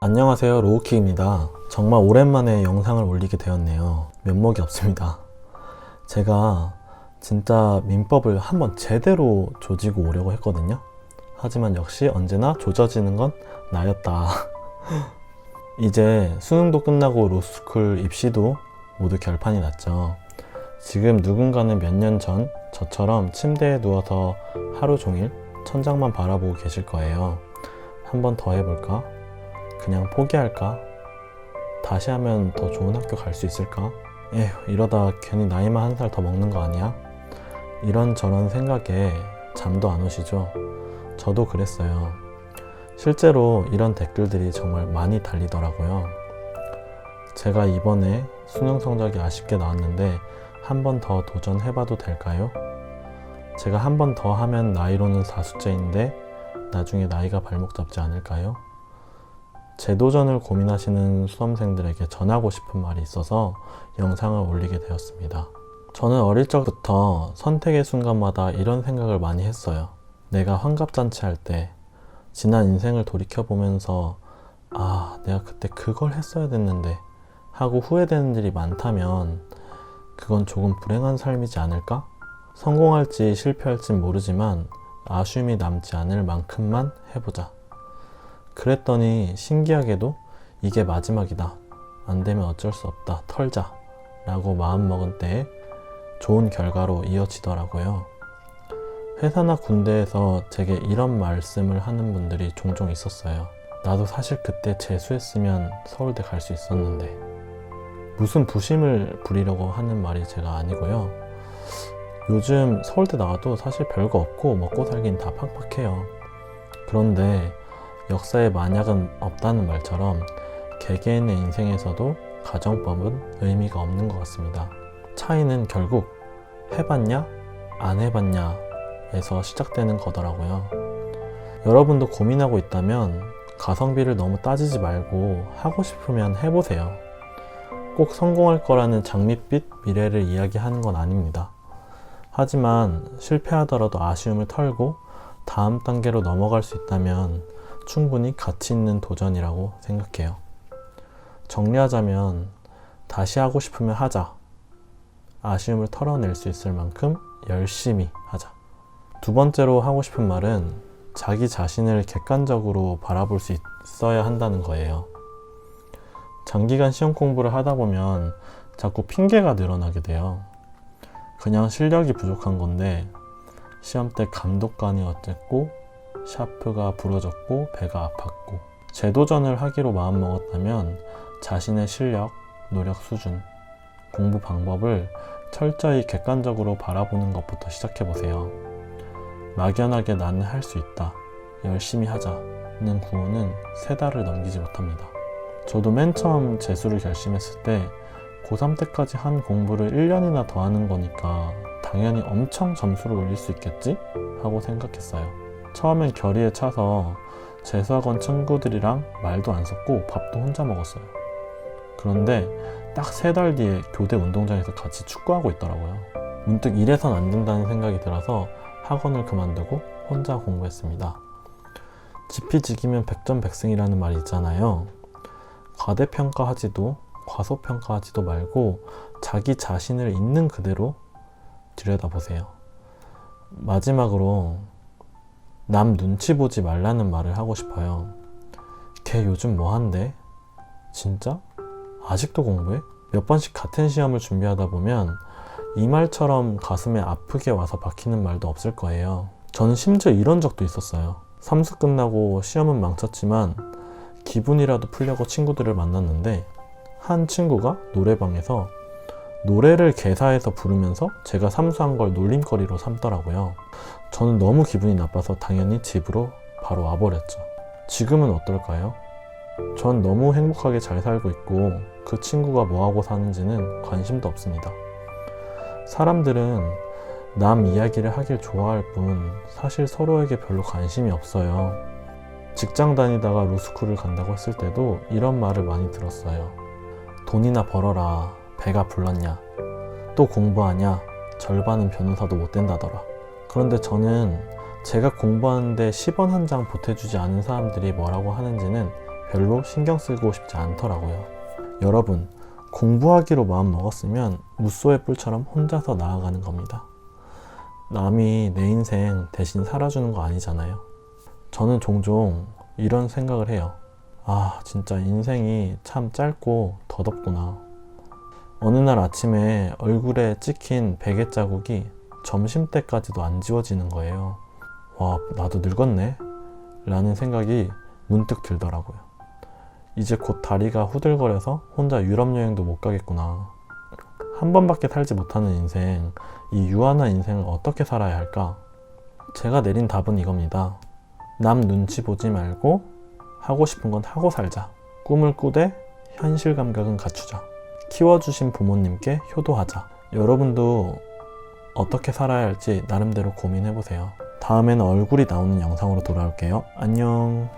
안녕하세요, 로우키입니다. 정말 오랜만에 영상을 올리게 되었네요. 면목이 없습니다. 제가 진짜 민법을 한번 제대로 조지고 오려고 했거든요. 하지만 역시 언제나 조져지는 건 나였다. 이제 수능도 끝나고 로스쿨 입시도 모두 결판이 났죠. 지금 누군가는 몇 년 전 저처럼 침대에 누워서 하루 종일 천장만 바라보고 계실 거예요. 한 번 더 해볼까? 그냥 포기할까? 다시 하면 더 좋은 학교 갈 수 있을까? 에휴, 이러다 괜히 나이만 한 살 더 먹는 거 아니야? 이런저런 생각에 잠도 안 오시죠? 저도 그랬어요. 실제로 이런 댓글들이 정말 많이 달리더라고요. 제가 이번에 수능 성적이 아쉽게 나왔는데 한 번 더 도전해봐도 될까요? 제가 한 번 더 하면 나이로는 4수째인데 나중에 나이가 발목 잡지 않을까요? 재도전을 고민하시는 수험생들에게 전하고 싶은 말이 있어서 영상을 올리게 되었습니다. 저는 어릴 적부터 선택의 순간마다 이런 생각을 많이 했어요. 내가 환갑잔치 할 때 지난 인생을 돌이켜보면서 내가 그때 그걸 했어야 됐는데 하고 후회되는 일이 많다면 그건 조금 불행한 삶이지 않을까? 성공할지 실패할진 모르지만 아쉬움이 남지 않을 만큼만 해보자. 그랬더니 신기하게도 이게 마지막이다. 안 되면 어쩔 수 없다. 털자. 라고 마음먹은 때에 좋은 결과로 이어지더라고요. 회사나 군대에서 제게 이런 말씀을 하는 분들이 종종 있었어요. 나도 사실 그때 재수했으면 서울대 갈 수 있었는데. 무슨 부심을 부리려고 하는 말이 제가 아니고요. 요즘 서울대 나와도 사실 별거 없고 먹고 살긴 다 팍팍해요. 그런데 역사에 만약은 없다는 말처럼 개개인의 인생에서도 가정법은 의미가 없는 것 같습니다. 차이는 결국 해봤냐 안 해봤냐 에서 시작되는 거더라고요. 여러분도 고민하고 있다면 가성비를 너무 따지지 말고 하고 싶으면 해보세요. 꼭 성공할 거라는 장밋빛 미래를 이야기하는 건 아닙니다. 하지만 실패하더라도 아쉬움을 털고 다음 단계로 넘어갈 수 있다면 충분히 가치 있는 도전이라고 생각해요. 정리하자면 다시 하고 싶으면 하자. 아쉬움을 털어낼 수 있을 만큼 열심히 하자. 두 번째로 하고 싶은 말은 자기 자신을 객관적으로 바라볼 수 있어야 한다는 거예요. 장기간 시험 공부를 하다 보면 자꾸 핑계가 늘어나게 돼요. 그냥 실력이 부족한 건데 시험 때 감독관이 어쨌고 샤프가 부러졌고 배가 아팠고 재도전을 하기로 마음먹었다면 자신의 실력, 노력 수준, 공부 방법을 철저히 객관적으로 바라보는 것부터 시작해보세요. 막연하게 나는 할 수 있다, 열심히 하자는 구호는 3달을 넘기지 못합니다. 저도 맨 처음 재수를 결심했을 때 고3 때까지 한 공부를 1년이나 더 하는 거니까 당연히 엄청 점수를 올릴 수 있겠지? 하고 생각했어요. 처음엔 결의에 차서 재수학원 친구들이랑 말도 안 섞고 밥도 혼자 먹었어요. 그런데 딱 3달 뒤에 교대 운동장에서 같이 축구하고 있더라고요. 문득 이래선 안 된다는 생각이 들어서 학원을 그만두고 혼자 공부했습니다. 지피지기면 백전백승이라는 말이 있잖아요. 과대평가하지도 과소평가하지도 말고 자기 자신을 있는 그대로 들여다보세요. 마지막으로 남 눈치 보지 말라는 말을 하고 싶어요. 걔 요즘 뭐 한대? 진짜? 아직도 공부해? 몇 번씩 같은 시험을 준비하다 보면 이 말처럼 가슴에 아프게 와서 박히는 말도 없을 거예요. 저는 심지어 이런 적도 있었어요. 삼수 끝나고 시험은 망쳤지만 기분이라도 풀려고 친구들을 만났는데 한 친구가 노래방에서 노래를 개사해서 부르면서 제가 삼수한 걸 놀림거리로 삼더라고요. 저는 너무 기분이 나빠서 당연히 집으로 바로 와버렸죠. 지금은 어떨까요? 전 너무 행복하게 잘 살고 있고 그 친구가 뭐하고 사는지는 관심도 없습니다. 사람들은 남 이야기를 하길 좋아할 뿐 사실 서로에게 별로 관심이 없어요. 직장 다니다가 로스쿨을 간다고 했을 때도 이런 말을 많이 들었어요. 돈이나 벌어라. 배가 불렀냐? 또 공부하냐? 절반은 변호사도 못 된다더라. 그런데 저는 제가 공부하는데 10원 한 장 보태주지 않은 사람들이 뭐라고 하는지는 별로 신경 쓰고 싶지 않더라고요. 여러분, 공부하기로 마음 먹었으면 무소의 뿔처럼 혼자서 나아가는 겁니다. 남이 내 인생 대신 살아주는 거 아니잖아요. 저는 종종 이런 생각을 해요. 아, 진짜 인생이 참 짧고 더덥구나. 어느 날 아침에 얼굴에 찍힌 베개 자국이 점심때까지도 안 지워지는 거예요. 와, 나도 늙었네? 라는 생각이 문득 들더라고요. 이제 곧 다리가 후들거려서 혼자 유럽 여행도 못 가겠구나. 한 번밖에 살지 못하는 인생, 이 유한한 인생을 어떻게 살아야 할까? 제가 내린 답은 이겁니다. 남 눈치 보지 말고 하고 싶은 건 하고 살자. 꿈을 꾸되 현실 감각은 갖추자. 키워주신 부모님께 효도하자. 여러분도 어떻게 살아야 할지 나름대로 고민해보세요. 다음에는 얼굴이 나오는 영상으로 돌아올게요. 안녕.